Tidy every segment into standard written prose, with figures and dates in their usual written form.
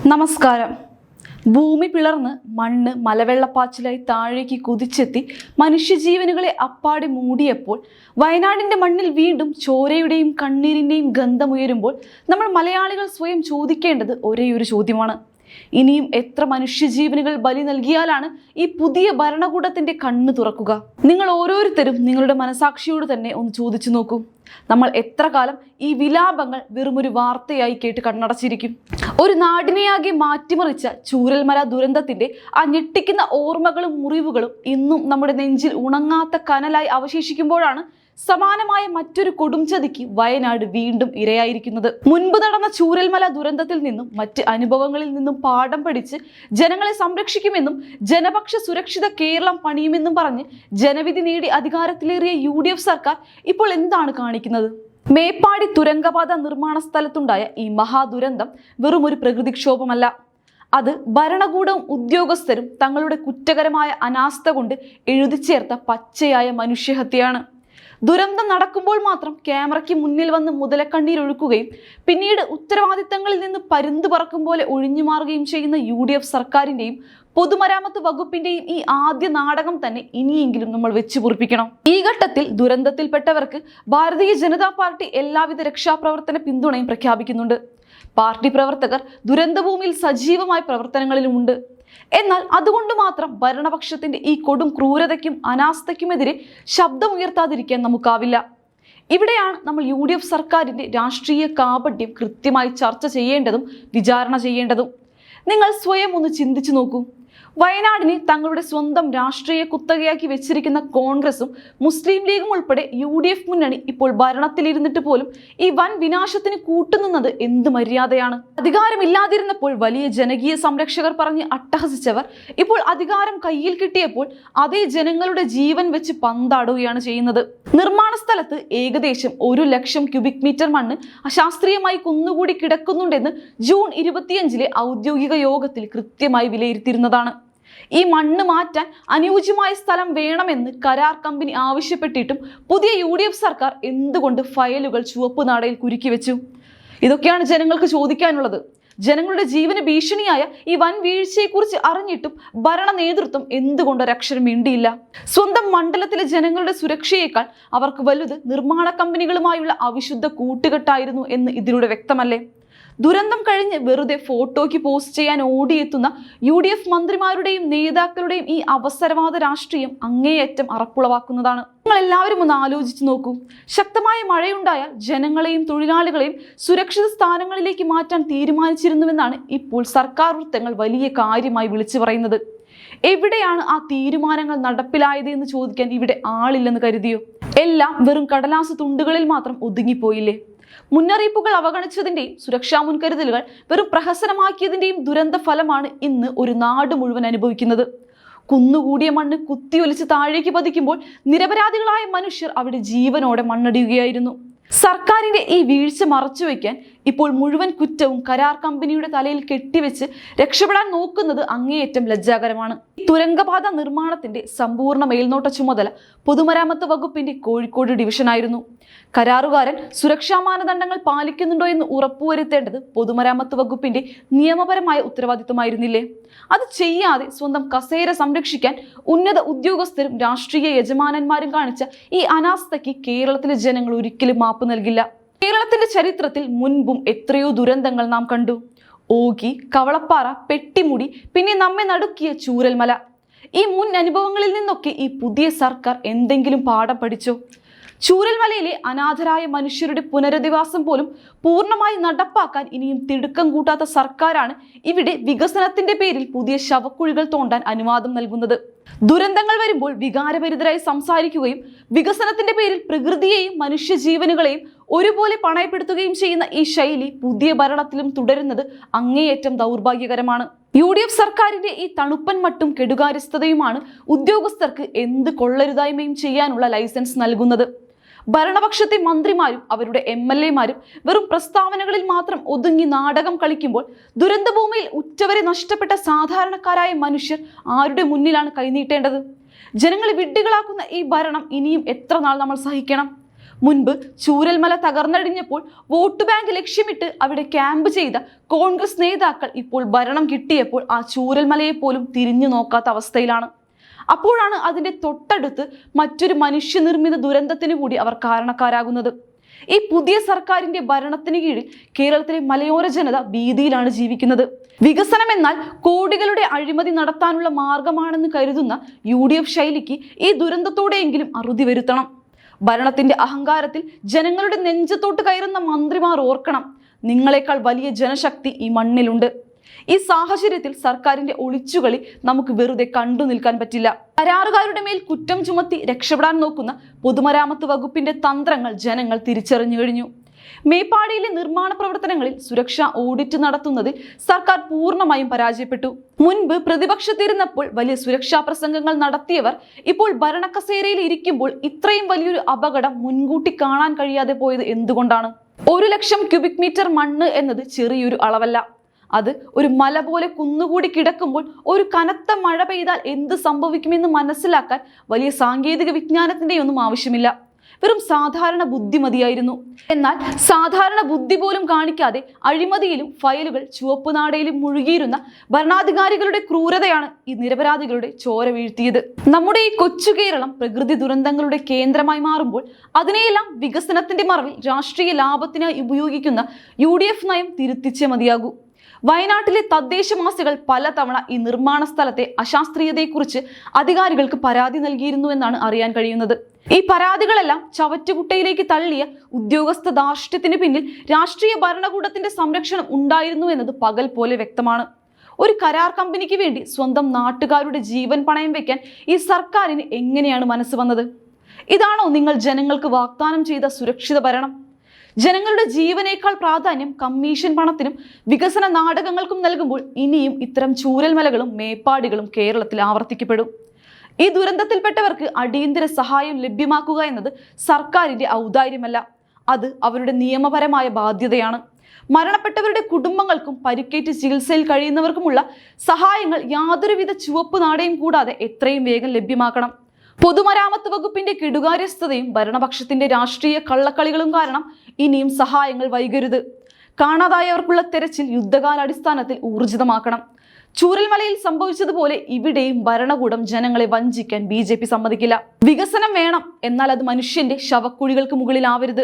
നമസ്കാരം. ഭൂമി പിളർന്ന് മണ്ണ് മലവെള്ളപ്പാച്ചിലായി താഴേക്ക് കുതിച്ചെത്തി മനുഷ്യജീവനുകളെ അപ്പാടെ മൂടിയപ്പോൾ വയനാടിന്റെ മണ്ണിൽ വീണ്ടും ചോരയുടെയും കണ്ണീരിന്റെയും ഗന്ധമുയരുമ്പോൾ നമ്മൾ മലയാളികൾ സ്വയം ചോദിക്കേണ്ടത് ഒരേയൊരു ചോദ്യമാണ്: ഇനിയും എത്ര മനുഷ്യജീവനുകൾ ബലി നൽകിയാലാണ് ഈ പുതിയ ഭരണകൂടത്തിന്റെ കണ്ണ് തുറക്കുക? നിങ്ങൾ ഓരോരുത്തരും നിങ്ങളുടെ മനസാക്ഷിയോട് തന്നെ ഒന്ന് ചോദിച്ചു നോക്കൂ. നമ്മൾ എത്ര കാലം ഈ വിലാപങ്ങൾ വെറുമൊരു വാർത്തയായി കേട്ട് കണ്ണടച്ചിരിക്കും? ഒരു നാടിനെയാകെ മാറ്റിമറിച്ച ചൂരൽമല ദുരന്തത്തിന്റെ ആ ഞെട്ടിക്കുന്ന ഓർമ്മകളും മുറിവുകളും ഇന്നും നമ്മുടെ നെഞ്ചിൽ ഉണങ്ങാത്ത കനലായി അവശേഷിക്കുമ്പോഴാണ് സമാനമായ മറ്റൊരു കൊടുംചതിക്ക് വയനാട് വീണ്ടും ഇരയായിരിക്കുന്നത്. മുൻപ് നടന്ന ചൂരൽമല ദുരന്തത്തിൽ നിന്നും മറ്റ് അനുഭവങ്ങളിൽ നിന്നും പാഠം പഠിച്ച് ജനങ്ങളെ സംരക്ഷിക്കുമെന്നും ജനപക്ഷ സുരക്ഷിത കേരളം പണിയുമെന്നും പറഞ്ഞ് ജനവിധി നേടി അധികാരത്തിലേറിയ UDF സർക്കാർ ഇപ്പോൾ എന്താണ് കാണിക്കുന്നത്? മേപ്പാടി തുരങ്കപാത നിർമ്മാണ സ്ഥലത്തുണ്ടായ ഈ മഹാദുരന്തം വെറും ഒരു പ്രകൃതിക്ഷോഭമല്ല. അത് ഭരണകൂടവും ഉദ്യോഗസ്ഥരും തങ്ങളുടെ കുറ്റകരമായ അനാസ്ഥ കൊണ്ട് എഴുതിച്ചേർത്ത പച്ചയായ മനുഷ്യഹത്യയാണ്. ദുരന്തം നടക്കുമ്പോൾ മാത്രം ക്യാമറയ്ക്ക് മുന്നിൽ വന്ന് മുതലക്കണ്ണീരൊഴുക്കുകയും പിന്നീട് ഉത്തരവാദിത്തങ്ങളിൽ നിന്ന് പരുന്ത് പറക്കും പോലെ ഒഴിഞ്ഞു മാറുകയും ചെയ്യുന്ന UDF സർക്കാരിന്റെയും പൊതുമരാമത്ത് വകുപ്പിന്റെയും ഈ ആദ്യ നാടകം തന്നെ ഇനിയെങ്കിലും നമ്മൾ വെച്ചു പൊറിപ്പിക്കണം. ഈ ഘട്ടത്തിൽ ദുരന്തത്തിൽപ്പെട്ടവർക്ക് ഭാരതീയ ജനതാ പാർട്ടി എല്ലാവിധ രക്ഷാപ്രവർത്തന പിന്തുണയും പ്രഖ്യാപിക്കുന്നുണ്ട്. പാർട്ടി പ്രവർത്തകർ ദുരന്തഭൂമിയിൽ സജീവമായ പ്രവർത്തനങ്ങളിലുമുണ്ട്. എന്നാൽ അതുകൊണ്ട് മാത്രം ഭരണപക്ഷത്തിന്റെ ഈ കൊടും ക്രൂരതയ്ക്കും അനാസ്ഥയ്ക്കുമെതിരെ ശബ്ദമുയർത്താതിരിക്കാൻ നമുക്കാവില്ല. ഇവിടെയാണ് നമ്മൾ UDF സർക്കാരിന്റെ രാഷ്ട്രീയ കാപട്യം കൃത്യമായി ചർച്ച ചെയ്യേണ്ടതും വിചാരണ ചെയ്യേണ്ടതും. നിങ്ങൾ സ്വയം ഒന്ന് ചിന്തിച്ചു നോക്കൂ. വയനാടിനെ തങ്ങളുടെ സ്വന്തം രാഷ്ട്രീയ കുത്തകയാക്കി വെച്ചിരിക്കുന്ന കോൺഗ്രസും മുസ്ലിം ലീഗും ഉൾപ്പെടെ UDF മുന്നണി ഇപ്പോൾ ഭരണത്തിലിരുന്നിട്ട് പോലും ഈ വൻ വിനാശത്തിന് കൂട്ടുനിന്നത് എന്ത് മര്യാദയാണ്? അധികാരമില്ലാതിരുന്നപ്പോൾ വലിയ ജനകീയ സംരക്ഷകർ പറഞ്ഞ് അട്ടഹസിച്ചവർ ഇപ്പോൾ അധികാരം കയ്യിൽ കിട്ടിയപ്പോൾ അതേ ജനങ്ങളുടെ ജീവൻ വെച്ച് പന്താടുകയാണ് ചെയ്യുന്നത്. നിർമ്മാണ സ്ഥലത്ത് ഏകദേശം 1 ലക്ഷം ക്യൂബിക് മീറ്റർ മണ്ണ് അശാസ്ത്രീയമായി കുന്നുകൂടി കിടക്കുന്നുണ്ടെന്ന് ജൂൺ 25 ഔദ്യോഗിക യോഗത്തിൽ കൃത്യമായി വിലയിരുത്തിയിരുന്നതാണ്. ഈ മണ്ണ് മാറ്റാൻ അനുയോജ്യമായ സ്ഥലം വേണമെന്ന് കരാർ കമ്പനി ആവശ്യപ്പെട്ടിട്ടും പുതിയ UDF സർക്കാർ എന്തുകൊണ്ട് ഫയലുകൾ ചുവപ്പ് നാടയിൽ കുരുക്കി വെച്ചു? ഇതൊക്കെയാണ് ജനങ്ങൾക്ക് ചോദിക്കാനുള്ളത്. ജനങ്ങളുടെ ജീവന് ഭീഷണിയായ ഈ വൻ വീഴ്ചയെക്കുറിച്ച് അറിഞ്ഞിട്ടും ഭരണ നേതൃത്വം എന്തുകൊണ്ട് ഒരക്ഷരം മിണ്ടിയില്ല? സ്വന്തം മണ്ഡലത്തിലെ ജനങ്ങളുടെ സുരക്ഷയേക്കാൾ അവർക്ക് വലുത് നിർമ്മാണ കമ്പനികളുമായുള്ള അവിശുദ്ധ കൂട്ടുകെട്ടായിരുന്നു എന്ന് ഇതിലൂടെ വ്യക്തമല്ലേ? ദുരന്തം കഴിഞ്ഞ് വെറുതെ ഫോട്ടോയ്ക്ക് പോസ്റ്റ് ചെയ്യാൻ ഓടിയെത്തുന്ന UDF മന്ത്രിമാരുടെയും നേതാക്കളുടെയും ഈ അവസരവാദ രാഷ്ട്രീയം അങ്ങേയറ്റം അറപ്പുളവാക്കുന്നതാണ്. നിങ്ങൾ എല്ലാവരും ഒന്ന് ആലോചിച്ച് നോക്കൂ. ശക്തമായ മഴയുണ്ടായാൽ ജനങ്ങളെയും തൊഴിലാളികളെയും സുരക്ഷിത സ്ഥാനങ്ങളിലേക്ക് മാറ്റാൻ തീരുമാനിച്ചിരുന്നുവെന്നാണ് ഇപ്പോൾ സർക്കാർ വൃത്തങ്ങൾ വലിയ കാര്യമായി വിളിച്ചു പറയുന്നത്. എവിടെയാണ് ആ തീരുമാനങ്ങൾ നടപ്പിലായത് എന്ന് ചോദിക്കാൻ ഇവിടെ ആളില്ലെന്ന് കരുതിയോ? എല്ലാം വെറും കടലാസ് തുണ്ടുകളിൽ മാത്രം ഒതുങ്ങിപ്പോയില്ലേ? മുന്നറിയിപ്പുകൾ അവഗണിച്ചതിന്റെയും സുരക്ഷാ മുൻകരുതലുകൾ വെറും പ്രഹസനമാക്കിയതിന്റെയും ദുരന്ത ഫലമാണ് ഇന്ന് ഒരു നാട് മുഴുവൻ അനുഭവിക്കുന്നത്. കുന്നുകൂടിയ മണ്ണ് കുത്തിയൊലിച്ച് താഴേക്ക് പതിക്കുമ്പോൾ നിരപരാധികളായ മനുഷ്യർ അവിടെ ജീവനോടെ മണ്ണടിയുകയായിരുന്നു. സർക്കാരിന്റെ ഈ വീഴ്ച മറച്ചുവെക്കാൻ ഇപ്പോൾ മുഴുവൻ കുറ്റവും കരാർ കമ്പനിയുടെ തലയിൽ കെട്ടിവെച്ച് രക്ഷപ്പെടാൻ നോക്കുന്നത് അങ്ങേയറ്റം ലജ്ജാകരമാണ്. തുരങ്കപാത നിർമ്മാണത്തിന്റെ സമ്പൂർണ്ണ മേൽനോട്ട ചുമതല പൊതുമരാമത്ത് വകുപ്പിന്റെ കോഴിക്കോട് ഡിവിഷനായിരുന്നു. കരാറുകാരൻ സുരക്ഷാ മാനദണ്ഡങ്ങൾ പാലിക്കുന്നുണ്ടോ എന്ന് ഉറപ്പുവരുത്തേണ്ടത് പൊതുമരാമത്ത് വകുപ്പിന്റെ നിയമപരമായ ഉത്തരവാദിത്വമായിരുന്നില്ലേ? അത് ചെയ്യാതെ സ്വന്തം കസേര സംരക്ഷിക്കാൻ ഉന്നത ഉദ്യോഗസ്ഥരും രാഷ്ട്രീയ യജമാനന്മാരും കാണിച്ച ഈ അനാസ്ഥയ്ക്ക് കേരളത്തിലെ ജനങ്ങൾ ഒരിക്കലും മാപ്പ് നൽകില്ല. കേരളത്തിന്റെ ചരിത്രത്തിൽ മുൻപും എത്രയോ ദുരന്തങ്ങൾ നാം കണ്ടു. ഓഗി, കവളപ്പാറ, പെട്ടിമുടി, പിന്നെ നമ്മെ നടുക്കിയ ചൂരൽമല. ഈ മുൻ അനുഭവങ്ങളിൽ നിന്നൊക്കെ ഈ പുതിയ സർക്കാർ എന്തെങ്കിലും പാഠം പഠിച്ചോ? ചൂരൽമലയിലെ അനാഥരായ മനുഷ്യരുടെ പുനരധിവാസം പോലും പൂർണ്ണമായി നടപ്പാക്കാൻ ഇനിയും തിടുക്കം കൂട്ടാത്ത സർക്കാരാണ് ഇവിടെ വികസനത്തിന്റെ പേരിൽ പുതിയ ശവക്കുഴികൾ തോണ്ടാൻ അനുവാദം നൽകുന്നത്. ദുരന്തങ്ങൾ വരുമ്പോൾ വികാരഭരിതരായി സംസാരിക്കുകയും വികസനത്തിന്റെ പേരിൽ പ്രകൃതിയെയും മനുഷ്യജീവനുകളെയും ഒരുപോലെ പണയപ്പെടുത്തുകയും ചെയ്യുന്ന ഈ ശൈലി പുതിയ ഭരണത്തിലും തുടരുന്നത് അങ്ങേയറ്റം ദൗർഭാഗ്യകരമാണ്. UDF സർക്കാരിന്റെ ഈ തണുപ്പൻ മട്ടും കെടുകാര്യസ്ഥതയുമാണ് ഉദ്യോഗസ്ഥർക്ക് എന്ത് കൊള്ളരുതായ്മയും ചെയ്യാനുള്ള ലൈസൻസ് നൽകുന്നത്. ഭരണപക്ഷത്തെ മന്ത്രിമാരും അവരുടെ MLA മാരും വെറും പ്രസ്താവനകളിൽ മാത്രം ഒതുങ്ങി നാടകം കളിക്കുമ്പോൾ ദുരന്തഭൂമിയിൽ ഉറ്റവരെ നഷ്ടപ്പെട്ട സാധാരണക്കാരായ മനുഷ്യർ ആരുടെ മുന്നിലാണ് കൈനീട്ടേണ്ടത്? ജനങ്ങളെ വിഡ്ഢികളാക്കുന്ന ഈ ഭരണം ഇനിയും എത്ര നാൾ നമ്മൾ സഹിക്കണം? മുൻപ് ചൂരൽമല തകർന്നടിഞ്ഞപ്പോൾ വോട്ട് ബാങ്ക് ലക്ഷ്യമിട്ട് അവിടെ ക്യാമ്പ് ചെയ്ത കോൺഗ്രസ് നേതാക്കൾ ഇപ്പോൾ ഭരണം കിട്ടിയപ്പോൾ ആ ചൂരൽമലയെ പോലും തിരിഞ്ഞു നോക്കാത്ത അവസ്ഥയിലാണ്. അപ്പോഴാണ് അതിന്റെ തൊട്ടടുത്ത് മറ്റൊരു മനുഷ്യനിർമ്മിത ദുരന്തത്തിന് കൂടി അവർ കാരണക്കാരാകുന്നത്. ഈ പുതിയ സർക്കാരിന്റെ ഭരണത്തിന് കീഴിൽ കേരളത്തിലെ മലയോര ജനത ഭീതിയിലാണ് ജീവിക്കുന്നത്. വികസനം എന്നാൽ കോടികളുടെ അഴിമതി നടത്താനുള്ള മാർഗമാണെന്ന് കരുതുന്ന UDF ശൈലിക്ക് ഈ ദുരന്തത്തോടെയെങ്കിലും അറുതി വരുത്തണം. ഭരണത്തിന്റെ അഹങ്കാരത്തിൽ ജനങ്ങളുടെ നെഞ്ചത്തോട്ട് കയറുന്ന മന്ത്രിമാർ ഓർക്കണം, നിങ്ങളെക്കാൾ വലിയ ജനശക്തി ഈ മണ്ണിലുണ്ട്. ഈ സാഹചര്യത്തിൽ സർക്കാരിന്റെ ഒളിച്ചുകളി നമുക്ക് വെറുതെ കണ്ടു നിൽക്കാൻ പറ്റില്ല. കരാറുകാരുടെ മേൽ കുറ്റം ചുമത്തി രക്ഷപ്പെടാൻ നോക്കുന്ന പൊതുമരാമത്ത് വകുപ്പിന്റെ തന്ത്രങ്ങൾ ജനങ്ങൾ തിരിച്ചറിഞ്ഞു കഴിഞ്ഞു. മേപ്പാടിയിലെ നിർമ്മാണ പ്രവർത്തനങ്ങളിൽ സുരക്ഷാ ഓഡിറ്റ് നടത്തുന്നതിൽ സർക്കാർ പൂർണ്ണമായും പരാജയപ്പെട്ടു. മുൻപ് പ്രതിപക്ഷത്തിരുന്നപ്പോൾ വലിയ സുരക്ഷാ പ്രസംഗങ്ങൾ നടത്തിയവർ ഇപ്പോൾ ഭരണക്കസേരയിൽ ഇരിക്കുമ്പോൾ ഇത്രയും വലിയൊരു അപകടം മുൻകൂട്ടി കാണാൻ കഴിയാതെ പോയത് എന്തുകൊണ്ടാണ്? 1,00,000 ക്യൂബിക് മീറ്റർ മണ്ണ് എന്നത് ചെറിയൊരു അളവല്ല. അത് ഒരു മല പോലെ കുന്നുകൂടി കിടക്കുമ്പോൾ ഒരു കനത്ത മഴ പെയ്താൽ എന്ത് സംഭവിക്കുമെന്ന് മനസ്സിലാക്കാൻ വലിയ സാങ്കേതിക വിജ്ഞാനത്തിന്റെ ഒന്നും ആവശ്യമില്ല. വെറും സാധാരണ ബുദ്ധി മതിയായിരുന്നു. എന്നാൽ സാധാരണ ബുദ്ധി പോലും കാണിക്കാതെ അഴിമതിയിലും ഫയലുകൾ ചുവപ്പ് നാടയിലും മുഴുകിയിരുന്ന ഭരണാധികാരികളുടെ ക്രൂരതയാണ് ഈ നിരപരാധികളുടെ ചോര വീഴ്ത്തിയത്. നമ്മുടെ ഈ കൊച്ചു കേരളം പ്രകൃതി ദുരന്തങ്ങളുടെ കേന്ദ്രമായി മാറുമ്പോൾ അതിനെയെല്ലാം വികസനത്തിന്റെ മറവിൽ രാഷ്ട്രീയ ലാഭത്തിനായി ഉപയോഗിക്കുന്ന UDF നയം തിരുത്തിച്ചേ മതിയാകൂ. വയനാട്ടിലെ തദ്ദേശവാസികൾ പലതവണ ഈ നിർമ്മാണ സ്ഥലത്തെ അശാസ്ത്രീയതയെക്കുറിച്ച് അധികാരികൾക്ക് പരാതി നൽകിയിരുന്നു എന്നാണ് അറിയാൻ കഴിയുന്നത്. ഈ പരാതികളെല്ലാം ചവറ്റുകുട്ടയിലേക്ക് തള്ളിയ ഉദ്യോഗസ്ഥ ധാർഷ്ട്യത്തിന് പിന്നിൽ രാഷ്ട്രീയ ഭരണകൂടത്തിന്റെ സംരക്ഷണം ഉണ്ടായിരുന്നു എന്നത് പകൽ പോലെ വ്യക്തമാണ്. ഒരു കരാർ കമ്പനിക്ക് വേണ്ടി സ്വന്തം നാട്ടുകാരുടെ ജീവൻ പണയം വെക്കാൻ ഈ സർക്കാരിന് എങ്ങനെയാണ് മനസ്സ് വന്നത്? ഇതാണോ നിങ്ങൾ ജനങ്ങൾക്ക് വാഗ്ദാനം ചെയ്ത സുരക്ഷിത ഭരണം? ജനങ്ങളുടെ ജീവനേക്കാൾ പ്രാധാന്യം കമ്മീഷൻ പണത്തിനും വികസന നാടകങ്ങൾക്കും നൽകുമ്പോൾ ഇനിയും ഇത്തരം ചൂരൽമലകളും മേപ്പാടികളും കേരളത്തിൽ ആവർത്തിക്കപ്പെടും. ഈ ദുരന്തത്തിൽപ്പെട്ടവർക്ക് അടിയന്തര സഹായം ലഭ്യമാക്കുക എന്നത് സർക്കാരിന്റെ ഔദാര്യമല്ല, അത് അവരുടെ നിയമപരമായ ബാധ്യതയാണ്. മരണപ്പെട്ടവരുടെ കുടുംബങ്ങൾക്കും പരിക്കേറ്റ് ചികിത്സയിൽ കഴിയുന്നവർക്കുമുള്ള സഹായങ്ങൾ യാതൊരുവിധ ചുവപ്പ് നാടയും കൂടാതെ എത്രയും വേഗം ലഭ്യമാക്കണം. പൊതുമരാമത്ത് വകുപ്പിന്റെ കെടുകാര്യസ്ഥതയും ഭരണപക്ഷത്തിന്റെ രാഷ്ട്രീയ കള്ളക്കളികളും കാരണം ഇനിയും സഹായങ്ങൾ വൈകരുത്. കാണാതായവർക്കുള്ള തെരച്ചിൽ യുദ്ധകാലാടിസ്ഥാനത്തിൽ ഊർജിതമാക്കണം. ചൂരൽമലയിൽ സംഭവിച്ചതുപോലെ ഇവിടെയും ഭരണകൂടം ജനങ്ങളെ വഞ്ചിക്കാൻ BJP സമ്മതിക്കില്ല. വികസനം വേണം, എന്നാൽ അത് മനുഷ്യന്റെ ശവക്കുഴികൾക്ക് മുകളിലാവരുത്.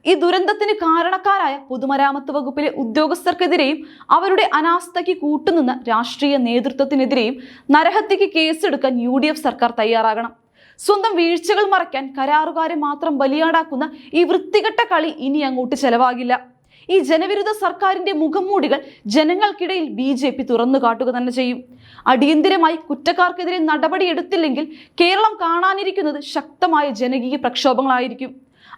ഈ ദുരന്തത്തിന് കാരണക്കാരായ പൊതുമരാമത്ത് വകുപ്പിലെ ഉദ്യോഗസ്ഥർക്കെതിരെയും അവരുടെ അനാസ്ഥയ്ക്ക് കൂട്ടുനിന്ന രാഷ്ട്രീയ നേതൃത്വത്തിനെതിരെയും നരഹത്യക്ക് കേസെടുക്കാൻ UDF സർക്കാർ തയ്യാറാകണം. സ്വന്തം വീഴ്ചകൾ മറയ്ക്കാൻ കരാറുകാരെ മാത്രം ബലിയാടാക്കുന്ന ഈ വൃത്തികെട്ട കളി ഇനി അങ്ങോട്ട് ചെലവാകില്ല. ഈ ജനവിരുദ്ധ സർക്കാരിന്റെ മുഖംമൂടികൾ ജനങ്ങൾക്കിടയിൽ BJP തുറന്നു കാട്ടുക തന്നെ ചെയ്യും. അടിയന്തിരമായി കുറ്റക്കാർക്കെതിരെ നടപടിയെടുത്തില്ലെങ്കിൽ കേരളം കാണാനിരിക്കുന്നത് ശക്തമായ ജനകീയ പ്രക്ഷോഭങ്ങളായിരിക്കും.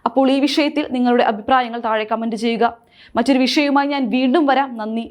അപ്പോൾ ഈ വിഷയത്തിൽ നിങ്ങളുടെ അഭിപ്രായങ്ങൾ താഴെ കമന്റ് ചെയ്യുക. മറ്റൊരു വിഷയവുമായി ഞാൻ വീണ്ടും വരാം. നന്ദി.